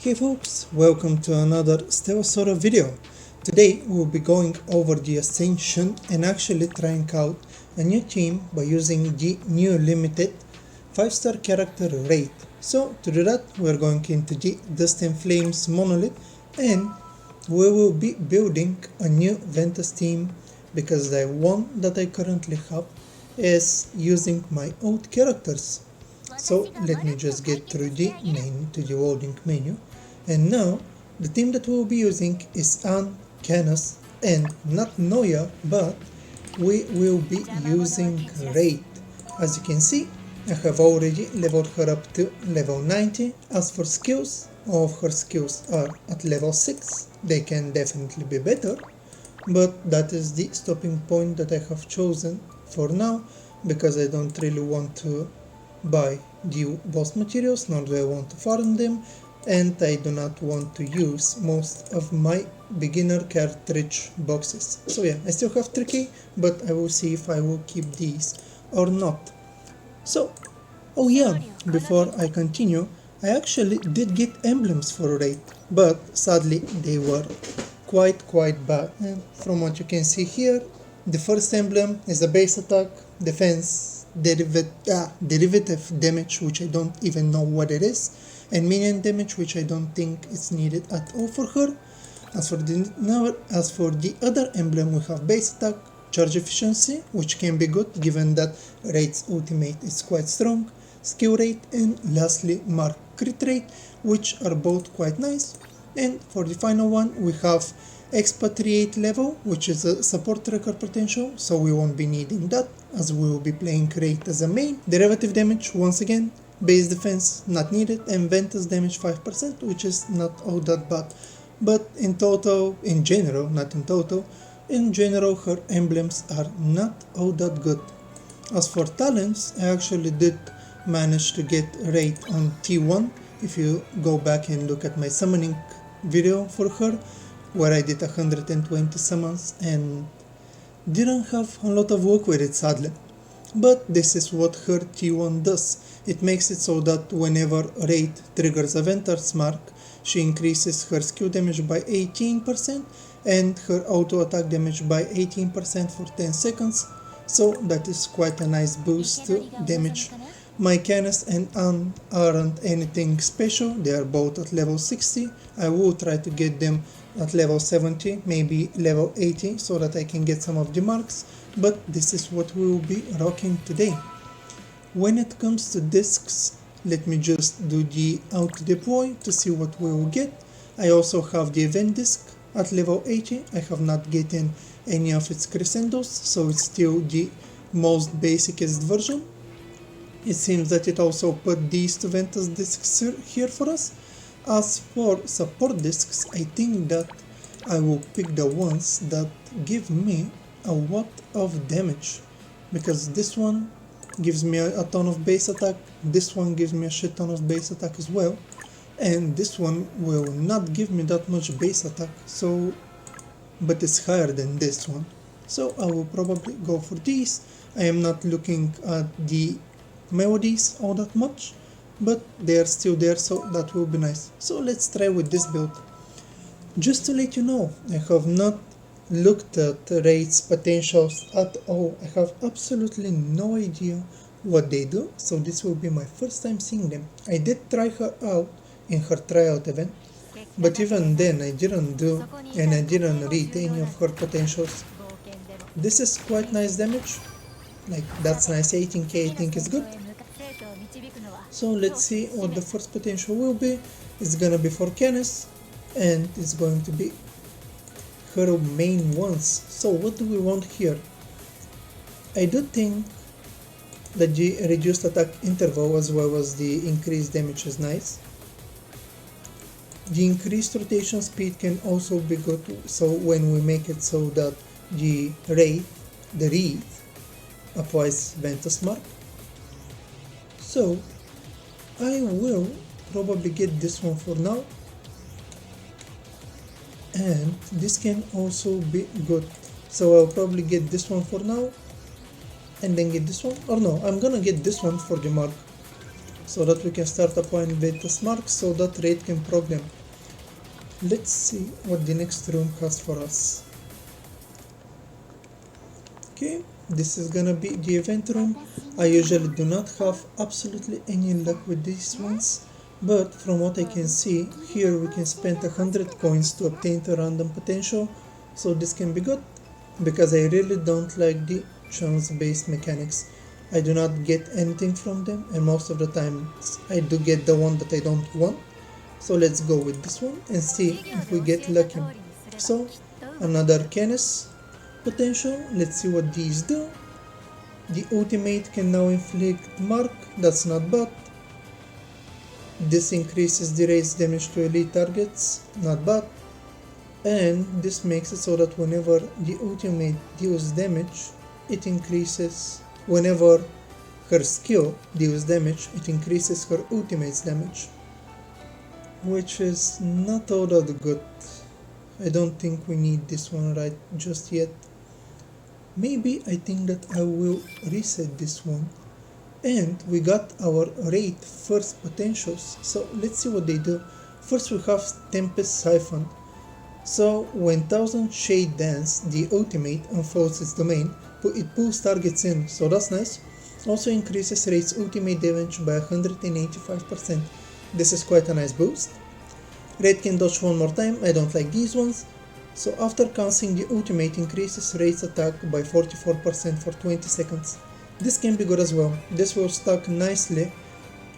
Hey folks, welcome to another Stella Sora video. Today we'll be going over the Ascension and actually trying out a new team by using the new limited 5-star character Wraith. So to do that we're going into the Dust and Flames Monolith and we will be building a new Ventus team because the one that I currently have is using my old characters. So let me just get through the loading menu. And now the team that we'll be using is Anne, Canis, and not Noya, but we will be using Wraith. As you can see, I have already leveled her up to level 90. As for skills, all of her skills are at level 6. They can definitely be better, but that is the stopping point that I have chosen for now, because I don't really want to buy the boss materials, nor do I want to farm them, and I do not want to use most of my beginner cartridge boxes. So yeah, I still have 3k, but I will see if I will keep these or not. So, oh yeah, before I continue, I actually did get emblems for Wraith, but sadly they were quite bad. And from what you can see here, the first emblem is a base attack, defense, derivative damage, which I don't even know what it is, and minion damage, which I don't think is needed at all for her. As for the other emblem, we have base attack, charge efficiency, which can be good given that Wraith's ultimate is quite strong, skill rate, and lastly mark crit rate, which are both quite nice. And for the final one we have expatriate level, which is a support tracker potential, so we won't be needing that as we will be playing Wraith as a main. Derivative damage, once again, base defense not needed, and Ventus damage 5%, which is not all that bad. But in general, her emblems are not all that good. As for talents, I actually did manage to get Wraith on T1. If you go back and look at my summoning video for her, where I did 120 summons and didn't have a lot of work with it, sadly. But this is what her T1 does. It makes it so that whenever Wraith triggers a Ventus mark, she increases her skill damage by 18% and her auto attack damage by 18% for 10 seconds, so that is quite a nice boost to damage. My Canis and Anne aren't anything special, they are both at level 60. I will try to get them at level 70, maybe level 80, so that I can get some of the marks, but this is what we will be rocking today. When it comes to discs, let me just do the auto deploy to see what we will get. I also have the event disc at level 80. I have not gotten any of its crescendos, so it's still the most basicest version. It seems that it also put these two Ventus discs here for us. As for support discs, I think that I will pick the ones that give me a lot of damage, because this one gives me a ton of base attack, this one gives me a shit ton of base attack as well, and this one will not give me that much base attack, so but it's higher than this one, so I will probably go for these. I am not looking at the melodies all that much, but they are still there, so that will be nice. So let's try with this build. Just to let you know, I have not looked at Wraith's potentials at all. I have absolutely no idea what they do, so this will be my first time seeing them. I did try her out in her tryout event, but even then I didn't do and I didn't read any of her potentials. This is quite nice damage, like that's nice. 18k I think is good. So let's see what the first potential will be. It's gonna be for Canis and it's going to be her main ones. So what do we want here? I do think that the reduced attack interval as well as the increased damage is nice. The increased rotation speed can also be good, so when we make it so that the Wraith applies Ventus mark. So I will probably get this one for now, and this can also be good, so I'll probably get this one for now and then get this one, or no, I'm gonna get this one for the mark. so that we can start applying Ventus marks so that Wraith can proc them. Let's see what the next room has for us. Okay, this is gonna be the event room. I usually do not have absolutely any luck with these ones, but from what I can see, here we can spend 100 coins to obtain the random potential, so this can be good, because I really don't like the chance based mechanics. I do not get anything from them, and most of the time I do get the one that I don't want. So let's go with this one and see if we get lucky. So another Canis potential. Let's see what these do. The ultimate can now inflict mark, that's not bad. This increases the raise damage to elite targets, not bad. And this makes it so that whenever the ultimate deals damage, it increases, whenever her skill deals damage, it increases her ultimate's damage, which is not all that good. I don't think we need this one right just yet. Maybe I think that I will reset this one. And we got our Wraith first potentials, so let's see what they do. First we have Tempest Siphon. So when 1000 Shade Dance, the ultimate, unfolds its domain, it pulls targets in, so that's nice. Also increases Wraith's ultimate damage by 185%. This is quite a nice boost. Wraith can dodge one more time, I don't like these ones. So after casting the ultimate, increases Wraith's attack by 44% for 20 seconds. This can be good as well. This will stack nicely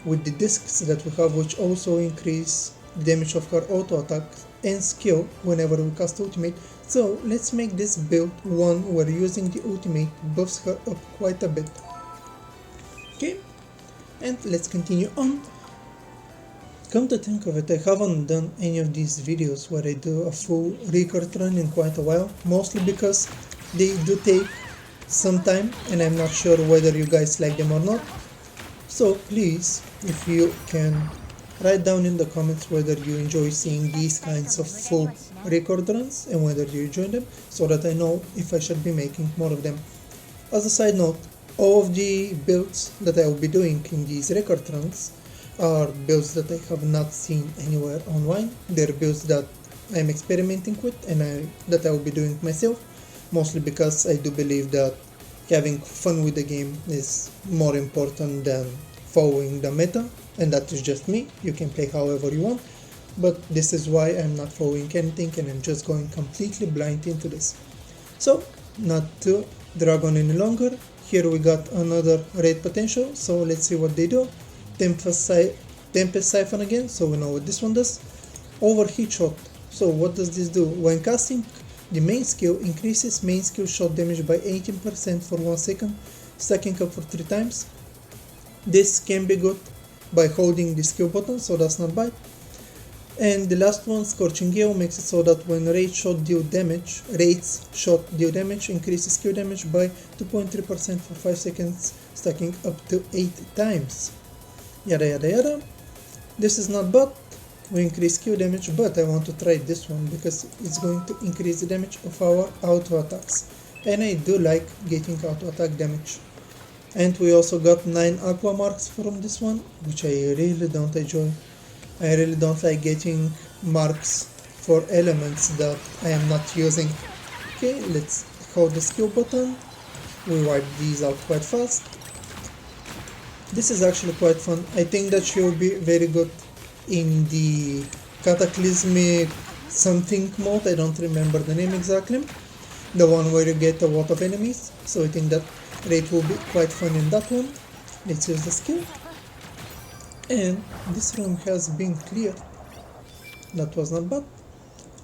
with the discs that we have, which also increase the damage of her auto attack and skill whenever we cast ultimate. So let's make this build one where using the ultimate buffs her up quite a bit. Okay, and let's continue on. Come to think of it, I haven't done any of these videos where I do a full record run in quite a while, mostly because they do take some time and I'm not sure whether you guys like them or not. So please, if you can, write down in the comments whether you enjoy seeing these kinds of full record runs and whether you enjoy them, so that I know if I should be making more of them. As a side note, all of the builds that I will be doing in these record runs are builds that I have not seen anywhere online. They're builds that I'm experimenting with and that I will be doing myself, mostly because I do believe that having fun with the game is more important than following the meta, and that is just me. You can play however you want, but this is why I'm not following anything and I'm just going completely blind into this. So, not to drag on any longer, here we got another Wraith potential, so let's see what they do. Tempest Siphon again, so we know what this one does. Overheat Shot. So what does this do? When casting the main skill, increases main skill shot damage by 18% for 1 second, stacking up for 3 times. This can be good by holding the skill button, so that's not bad. And the last one, Scorching Gale, makes it so that when Wraith's shot deal damage, increases skill damage by 2.3% for 5 seconds, stacking up to 8 times. Yada yada yada. This is not bad. We increase skill damage, but I want to try this one because it's going to increase the damage of our auto attacks, and I do like getting auto attack damage. And we also got 9 aqua marks from this one, which I really don't enjoy. I really don't like getting marks for elements that I am not using. Okay, let's hold the skill button. We wipe these out quite fast. This is actually quite fun. I think that she will be very good in the cataclysmic something mode. I don't remember the name exactly. The one where you get a lot of enemies. So I think that Wraith will be quite fun in that one. Let's use the skill. And this room has been cleared. That was not bad.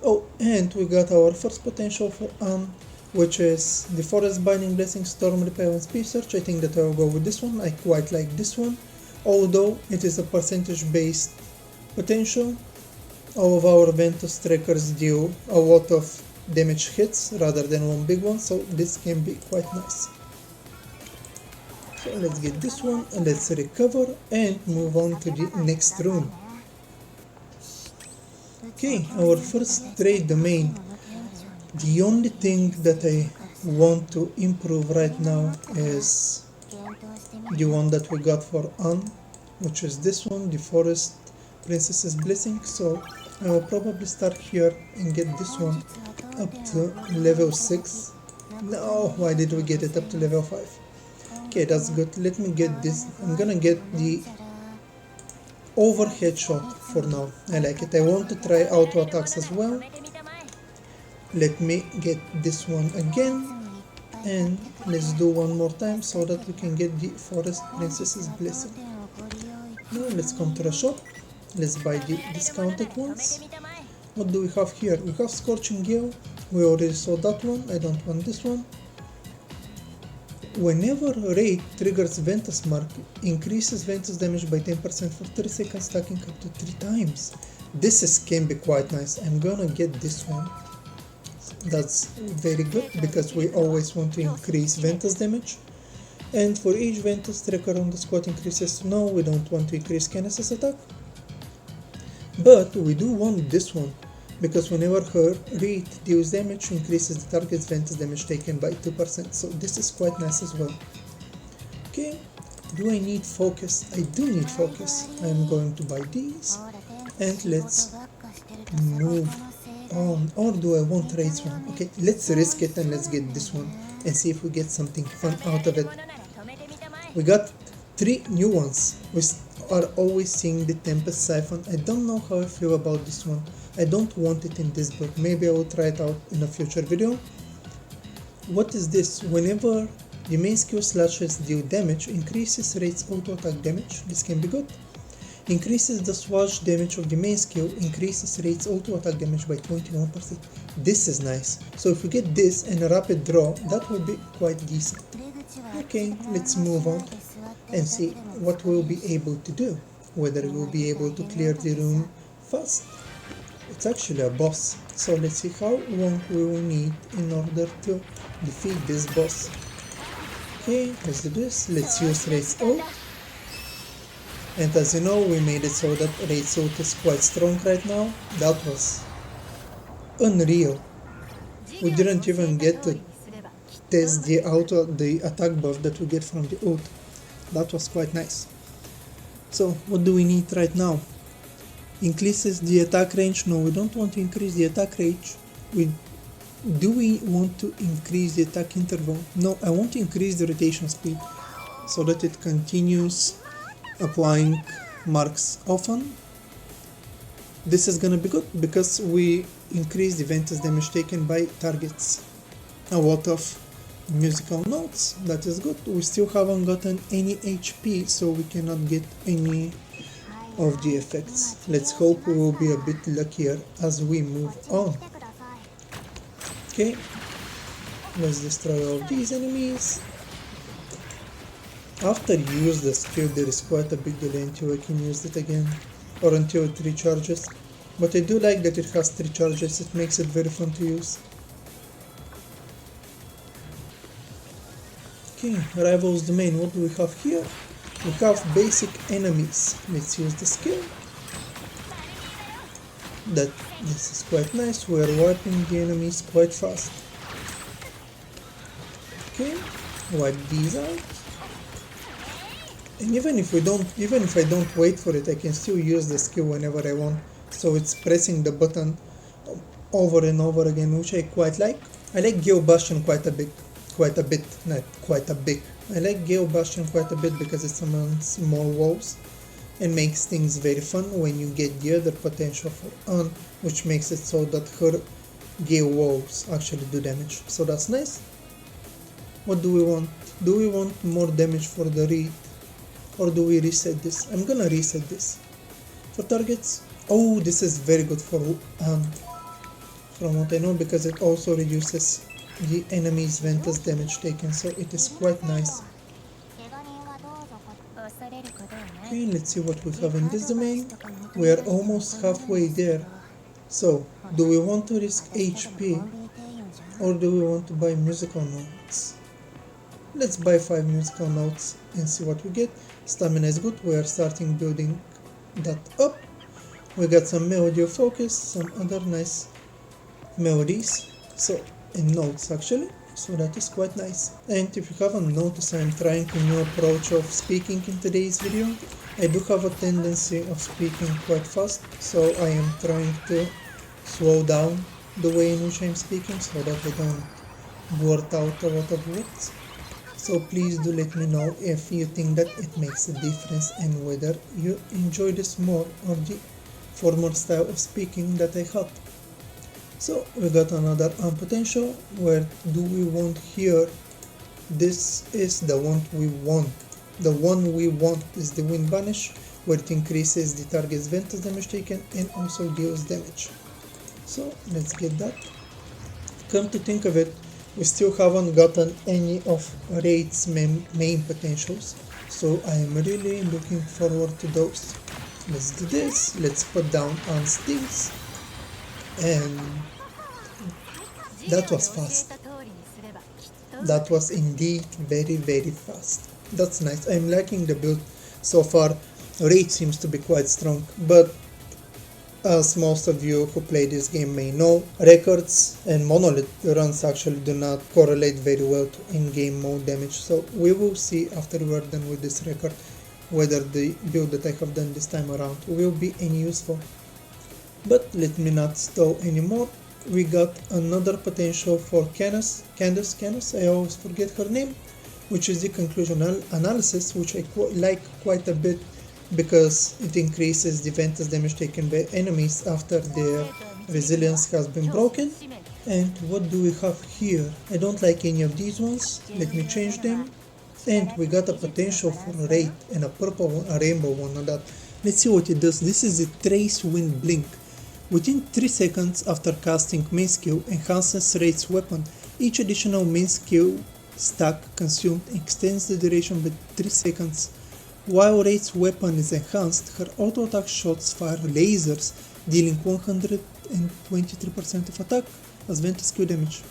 Oh, and we got our first potential for Anne, which is the Forest Binding Blessing, Storm Repel and Speed Search. I think that I will go with this one. I quite like this one, although it is a percentage based potential. All of our Ventus trackers deal a lot of damage hits rather than one big one, so this can be quite nice. So let's get this one and let's recover and move on to the next room. Okay, our first trade domain. The only thing that I want to improve right now is the one that we got for Anne. which is this one, the Forest Princess's Blessing. So I will probably start here and get this one up to level 6. No, why did we get it up to level 5? Okay, that's good. Let me get this. I'm gonna get the overhead shot for now. I like it. I want to try auto attacks as well. Let me get this one again, and let's do one more time so that we can get the Forest Princess's Blessing. Now let's come to the shop. Let's buy the discounted ones. What do we have here? We have Scorching Gale. We already saw that one. I don't want this one. Whenever Wraith triggers Ventus Mark, increases Ventus damage by 10% for 3 seconds, stacking up to 3 times. This can be quite nice. I'm gonna get this one. That's very good because we always want to increase Ventus damage. And for each Ventus trigger on the squad increases, no, we don't want to increase Canis' attack. But we do want this one, because whenever her Wraith deals damage, increases the target's Ventus damage taken by 2%, so this is quite nice as well. Okay, do I need focus? I do need focus. I'm going to buy these, and let's move on. Or do I want race one? Okay, let's risk it and let's get this one, and see if we get something fun out of it. We got 3 new ones. We are always seeing the Tempest Siphon. I don't know how I feel about this one. I don't want it in this build. Maybe I will try it out in a future video. What is this? Whenever the main skill slashes deal damage, increases Wraith's auto attack damage. This can be good. Increases the swash damage of the main skill, increases Wraith's auto attack damage by 21%. This is nice. So if we get this and a rapid draw, that will be quite decent. Okay, let's move on and see what we'll be able to do. Whether we'll be able to clear the room fast. It's actually a boss, so let's see how long we will need in order to defeat this boss. Okay, let's do this. Let's use Wraith's ult. And as you know, we made it so that Wraith's ult is quite strong right now. That was unreal. We didn't even get to test the attack buff that we get from the ult. That was quite nice. So what do we need right now? Increases the attack range. No, we don't want to increase the attack range. Do we want to increase the attack interval? No, I want to increase the rotation speed so that it continues applying marks often. This is gonna be good because we increase the Ventus damage taken by targets. A lot of musical notes, that is good. We still haven't gotten any HP, so we cannot get any of the effects. Let's hope we will be a bit luckier as we move on. Okay, let's destroy all these enemies. After you use the skill, there is quite a big delay until I can use it again, or until it recharges. But I do like that it has 3 charges, it makes it very fun to use. Okay, Rivals Domain, what do we have here? We have basic enemies. Let's use the skill. This is quite nice, we are wiping the enemies quite fast. Okay, wipe these out. And even if I don't wait for it, I can still use the skill whenever I want. So it's pressing the button over and over again, which I quite like. I like Gale Bastion quite a bit. I like Gale Bastion quite a bit because it summons small walls and makes things very fun when you get the other potential for An, which makes it so that her Gale walls actually do damage. So that's nice. What do we want? Do we want more damage for the Wraith? Or do we reset this? I'm gonna reset this. For targets, oh, this is very good for An, from what I know, because it also reduces the enemy's Ventus damage taken, so it is quite nice. Okay, let's see what we have in this domain. We are almost halfway there. So, do we want to risk HP or do we want to buy musical notes? Let's buy 5 musical notes and see what we get. Stamina is good, we are starting building that up. We got some melody of focus, some other nice melodies, and notes actually, so that is quite nice. And if you haven't noticed, I'm trying a new approach of speaking in today's video. I do have a tendency of speaking quite fast, so I am trying to slow down the way in which I'm speaking so that I don't blurt out a lot of words. So please do let me know if you think that it makes a difference and whether you enjoy this more or the former style of speaking that I had. So we got another potential. Where do we want here? This is the one we want. The one we want is the wind banish, where it increases the target's ventus damage taken and also deals damage. So let's get that. Come to think of it, we still haven't gotten any of Wraith's main potentials, so I am really looking forward to those. Let's do this, let's put down on stings, and that was fast. That was indeed very fast. That's nice. I'm liking the build so far. Wraith seems to be quite strong, but as most of you who play this game may know, records and Monolith runs actually do not correlate very well to in-game mode damage, so we will see after we're done with this record whether the build that I have done this time around will be any useful. But let me not stall anymore. We got another potential for Candace, I always forget her name, which is the conclusion analysis, which I like quite a bit because it increases the ventus damage taken by enemies after their resilience has been broken. And what do we have here? I don't like any of these ones, let me change them. And we got a potential for a Wraith and a purple one, a rainbow one on that. Let's see what it does. This is a Trace Wind Blink. Within 3 seconds after casting main skill, enhances Wraith's weapon. Each additional main skill stack consumed extends the duration by 3 seconds. While Wraith's weapon is enhanced, her auto attack shots fire lasers, dealing 123% of attack as ventus skill damage.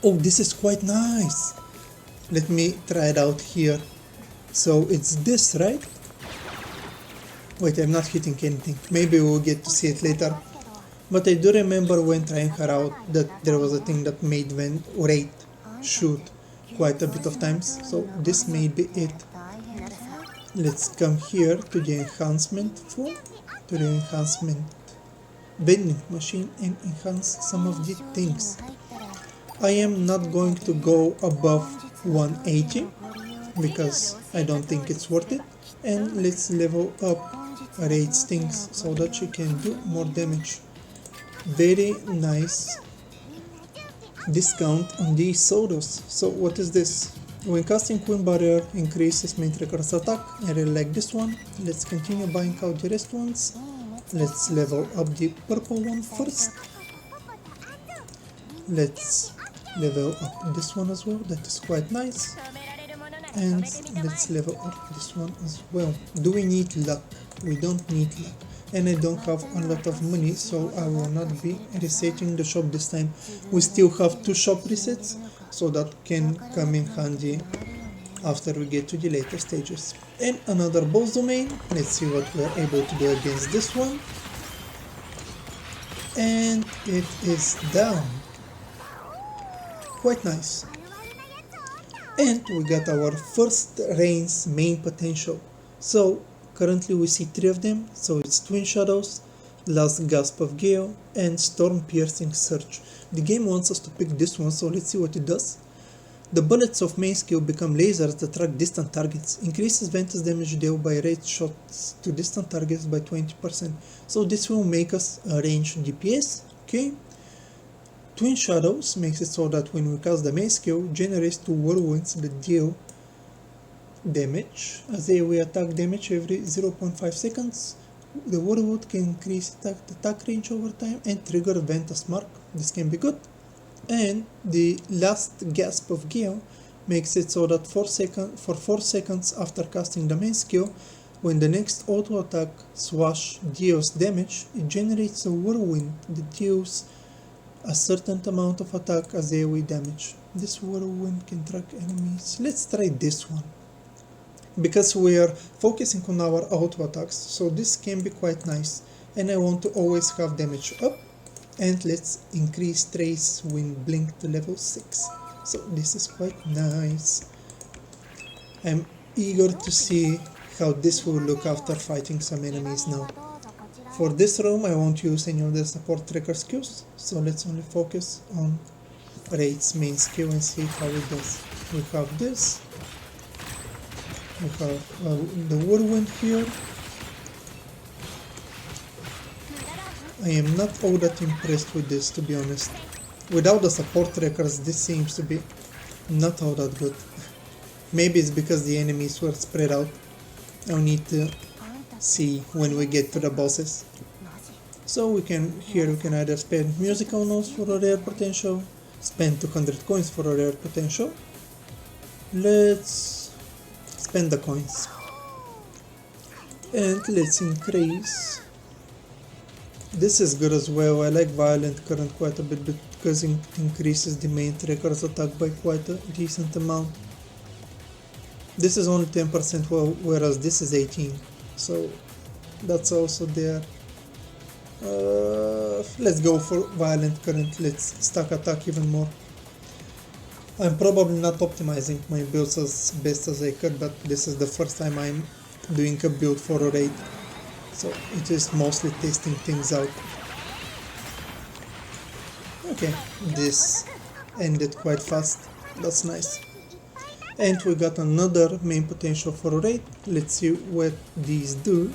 Oh, this is quite nice! Let me try it out here. So it's this, right? Wait, I'm not hitting anything. Maybe we'll get to see it later. But I do remember when trying her out that there was a thing that made Wraith shoot quite a bit of times. So this may be it. Let's come here to the enhancement to the enhancement vending machine and enhance some of the things. I am not going to go above 180 because I don't think it's worth it. And let's level up Wraith's things so that she can do more damage. Very nice discount on these sodas. So what is this? When casting Wind Barrier increases main trigger's attack. I really like this one. Let's continue buying out the rest ones. Let's level up the purple one first. Let's level up this one as well, that is quite nice. And let's level up this one as well. Do we need luck? We don't need luck. And I don't have a lot of money, so I will not be resetting the shop this time. We still have 2 shop resets, so that can come in handy after we get to the later stages. And another boss domain. Let's see what we are able to do against this one. And it is down. Quite nice. And we got our first Reign's main potential. So currently we see 3 of them, so it's Twin Shadows, Last Gasp of Gale, and Storm Piercing Surge. The game wants us to pick this one, so let's see what it does. The bullets of main skill become lasers that track distant targets, increases ventus damage dealt by ranged shots to distant targets by 20%. So this will make us a ranged DPS, okay? Twin Shadows makes it so that when we cast the main skill, generates 2 whirlwinds that deal damage as AoE attack damage every 0.5 seconds. The whirlwind can increase attack range over time and trigger Ventus Mark. This can be good. And the Last Gasp of Gale makes it so that for 4 seconds after casting the main skill, when the next auto attack swash deals damage, it generates a whirlwind that deals a certain amount of attack as AoE damage. This whirlwind can track enemies. Let's try this one, because we are focusing on our auto attacks, so this can be quite nice, and I want to always have damage up. And let's increase Trace Wind Blink to level 6. So this is quite nice. I'm eager to see how this will look after fighting some enemies now. For this room I won't use any of the support tracker skills, so let's only focus on Wraith's main skill and see how it does. We have this, we have the whirlwind here. I am not all that impressed with this, to be honest. Without the support trackers, this seems to be not all that good. Maybe it's because the enemies were spread out. I'll need to see when we get to the bosses. So we can either spend musical notes for a rare potential, spend 200 coins for a rare potential. Let's spend the coins. And let's increase. This is good as well. I like Violent Current quite a bit because it increases the main tracker's attack by quite a decent amount. This is only 10%, whereas this is 18%, so that's also there. Let's go for Violent Current, let's stack attack even more. I'm probably not optimizing my builds as best as I could, but this is the first time I'm doing a build for a raid, so it is mostly testing things out. Okay, this ended quite fast, that's nice. And we got another main potential for a raid. Let's see what these do.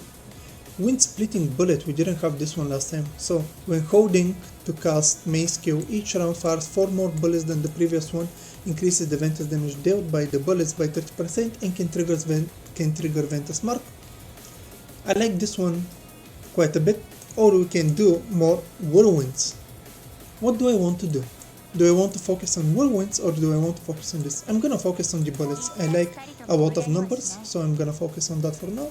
Wind Splitting Bullet, we didn't have this one last time. So when holding to cast main skill, each round fires 4 more bullets than the previous one, increases the Ventus damage dealt by the bullets by 30% and can trigger Ventus Mark. I like this one quite a bit, or we can do more whirlwinds. What do I want to do? Do I want to focus on whirlwinds or do I want to focus on this? I'm gonna focus on the bullets. I like a lot of numbers, so I'm gonna focus on that for now.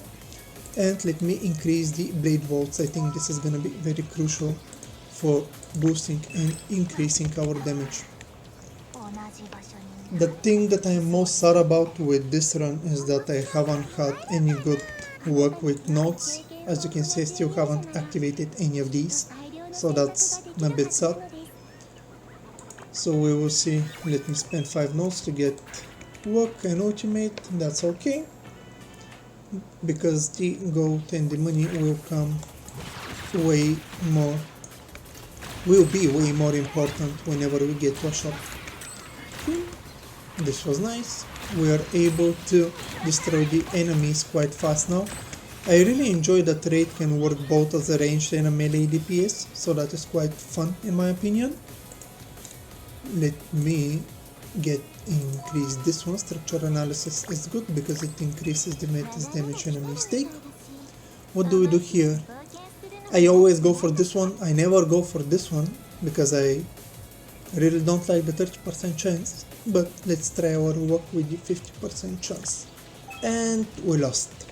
And let me increase the blade bolts. I think this is gonna be very crucial for boosting and increasing our damage. The thing that I am most sad about with this run is that I haven't had any good work with nodes. As you can see, I still haven't activated any of these, so that's a bit sad. So we will see. Let me spend 5 nodes to get work and ultimate. That's okay, because the gold and the money will come way more, will be way more important whenever we get to a shop. This was nice. We are able to destroy the enemies quite fast now. I really enjoy that Wraith can work both as a ranged and a melee DPS, so that is quite fun in my opinion. Let me increase this one. Structure analysis is good because it increases the Ventus damage enemies take. What do we do here? I always go for this one. I never go for this one because I really don't like the 30% chance, but let's try our luck with the 50% chance. And we lost.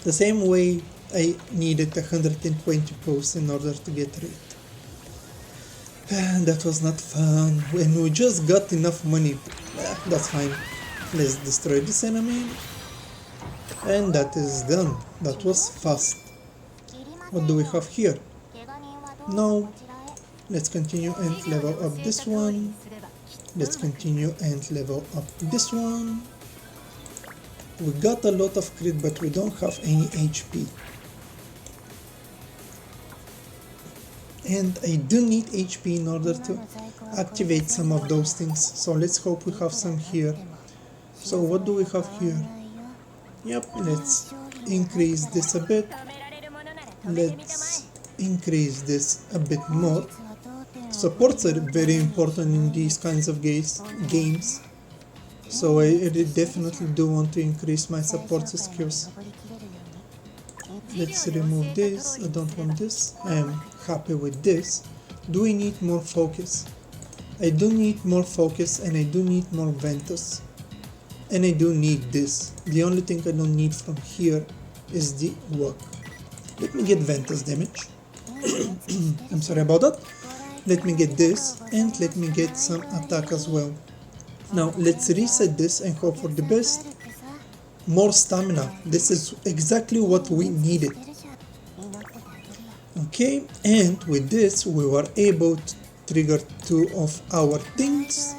The same way I needed 120 pulls in order to get rid. That was not fun. When we just got enough money, that's fine. Let's destroy this enemy. And that is done. That was fast. What do we have here? No. Let's continue and level up this one. Let's continue and level up this one. We got a lot of crit, but we don't have any HP. And I do need HP in order to activate some of those things. So let's hope we have some here. So what do we have here? Yep, let's increase this a bit. Let's increase this a bit more. Supports are very important in these kinds of games. So I definitely do want to increase my support skills. Let's remove this. I don't want this. I am happy with this. Do we need more focus? I do need more focus and I do need more Ventus. And I do need this. The only thing I don't need from here is the work. Let me get Ventus damage. I'm sorry about that. Let me get this and let me get some attack as well. Now let's reset this and hope for the best. More stamina. This is exactly what we needed. Okay, and with this we were able to trigger 2 of our things.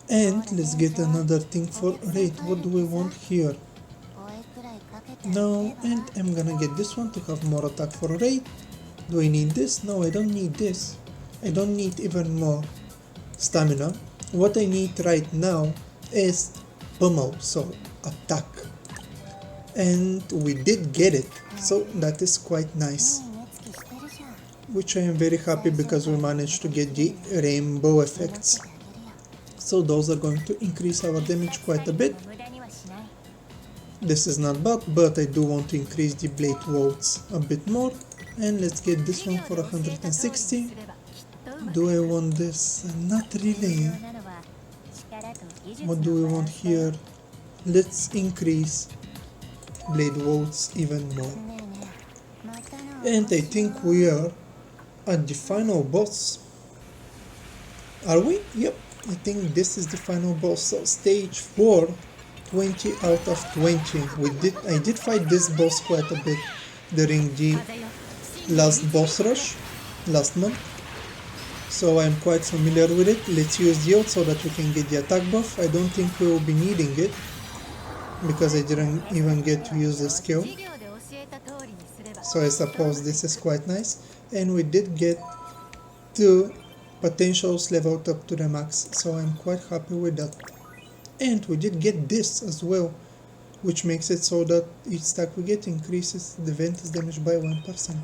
And let's get another thing for Wraith. What do we want here? No, and I'm gonna get this one to have more attack for Wraith. Do I need this? No, I don't need this. I don't need even more stamina. What I need right now is pummel, so attack. And we did get it, so that is quite nice. Which I am very happy because we managed to get the rainbow effects. So those are going to increase our damage quite a bit. This is not bad, but I do want to increase the blade loads a bit more. And let's get this one for 160. Do I want this? Not really. What do we want here? Let's increase blade loads even more. And I think we are at the final boss. Are we? Yep, I think this is the final boss. So stage 4, 20 out of 20. I did fight this boss quite a bit during the last boss rush last month, so I'm quite familiar with it. Let's use the ult so that we can get the attack buff. I don't think we will be needing it because I didn't even get to use the skill, so I suppose this is quite nice. And we did get 2 potentials leveled up to the max, so I'm quite happy with that. And we did get this as well, which makes it so that each stack we get increases the Ventus damage by 1%.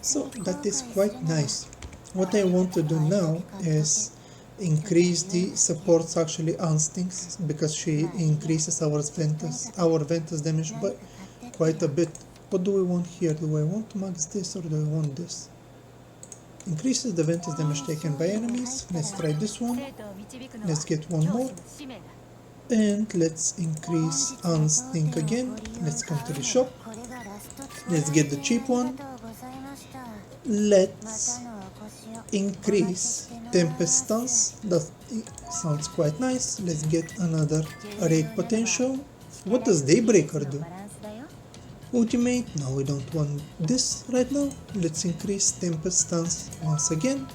So that is quite nice. What I want to do now is increase the support's actually instincts, because she increases our Ventus damage by quite a bit. What do we want here? Do I want to max this or do I want this? Increases the Ventus damage taken by enemies. Let's try this one. Let's get one more. And let's increase Instinct again. Let's come to the shop. Let's get the cheap one. Let's increase Tempest Stance. That sounds quite nice. Let's get another Raid potential. What does Daybreaker do? Ultimate? No, we don't want this right now. Let's increase Tempest Stance once again.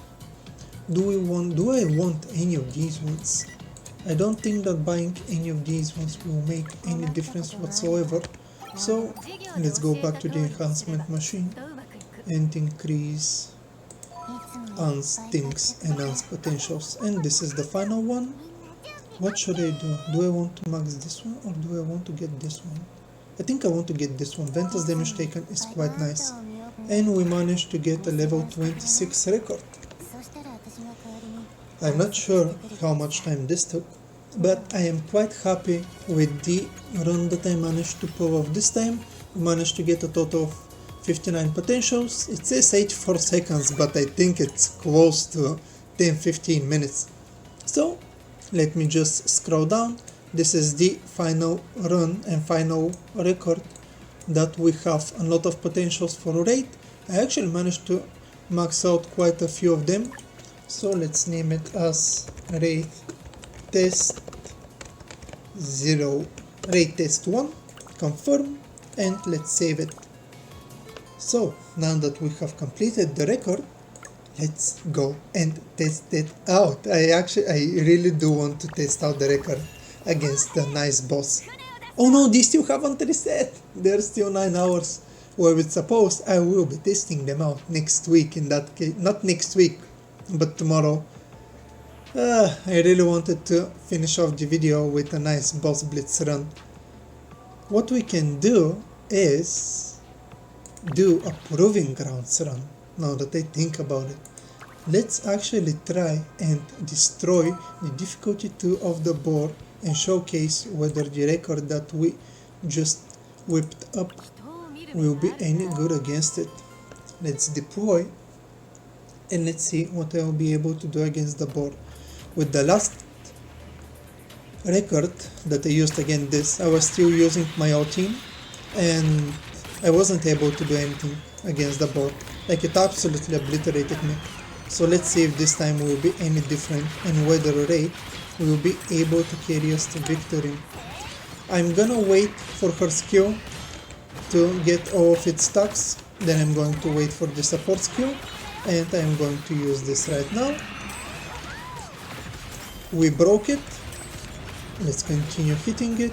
Do I want any of these ones? I don't think that buying any of these ones will make any difference whatsoever. So let's go back to the enhancement machine and increase Instincts and Potentials. And this is the final one. What should I do? Do I want to max this one or do I want to get this one? I think I want to get this one. Ventus damage taken is quite nice. And we managed to get a level 26 record. I'm not sure how much time this took, but I am quite happy with the run that I managed to pull off this time. We managed to get a total of 59 potentials. It says 84 seconds, but I think it's close to 10-15 minutes. So let me just scroll down. This is the final run and final record that we have a lot of potentials for Wraith. I actually managed to max out quite a few of them. So let's name it as Wraith Test 0, Wraith Test 1, confirm, and let's save it. So now that we have completed the record, let's go and test it out. I really do want to test out the record against the nice boss. Oh no, they still haven't reset. There's still 9 hours. Well, it's supposed I will be testing them out next week. In that case, not next week, but tomorrow. I really wanted to finish off the video with a nice boss blitz run. What we can do is do a proving grounds run, now that I think about it. Let's actually try and destroy the difficulty 2 of the board and showcase whether the record that we just whipped up will be any good against it. Let's deploy and let's see what I will be able to do against the board. With the last record that I used against this, I was still using my old team and I wasn't able to do anything against the board. Like, it absolutely obliterated me. So let's see if this time will be any different and whether Wraith will be able to carry us to victory. I'm gonna wait for her skill to get all of its stacks, then I'm going to wait for the support skill, and I'm going to use this right now. We broke it. Let's continue hitting it.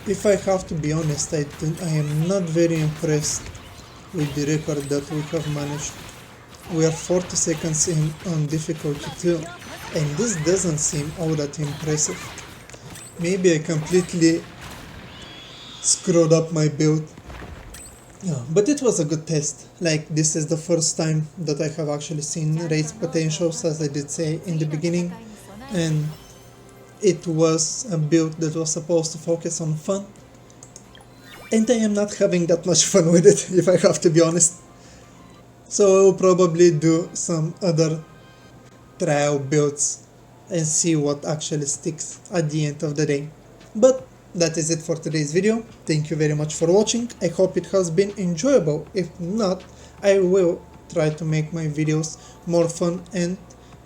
if I have to be honest, I am not very impressed with the record that we have managed. We are 40 seconds in on difficulty 2, and this doesn't seem all that impressive. Maybe I completely screwed up my build. Yeah, but it was a good test. Like, this is the first time that I have actually seen Wraith's potentials, as I did say in the beginning, and it was a build that was supposed to focus on fun, and I am not having that much fun with it, if I have to be honest. So I will probably do some other trial builds and see what actually sticks at the end of the day. But that is it for today's video. Thank you very much for watching. I hope it has been enjoyable. If not, I will try to make my videos more fun and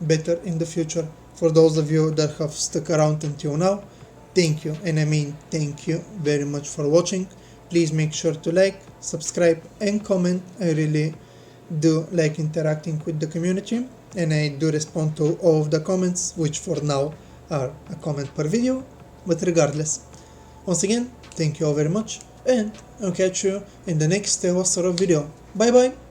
better in the future. For those of you that have stuck around until now, thank you, and I mean thank you very much for watching. Please make sure to like, subscribe and comment. I really do like interacting with the community, and I do respond to all of the comments, which for now are a comment per video, but regardless. Once again, thank you all very much, and I'll catch you in the next Stella Sora video. Bye bye!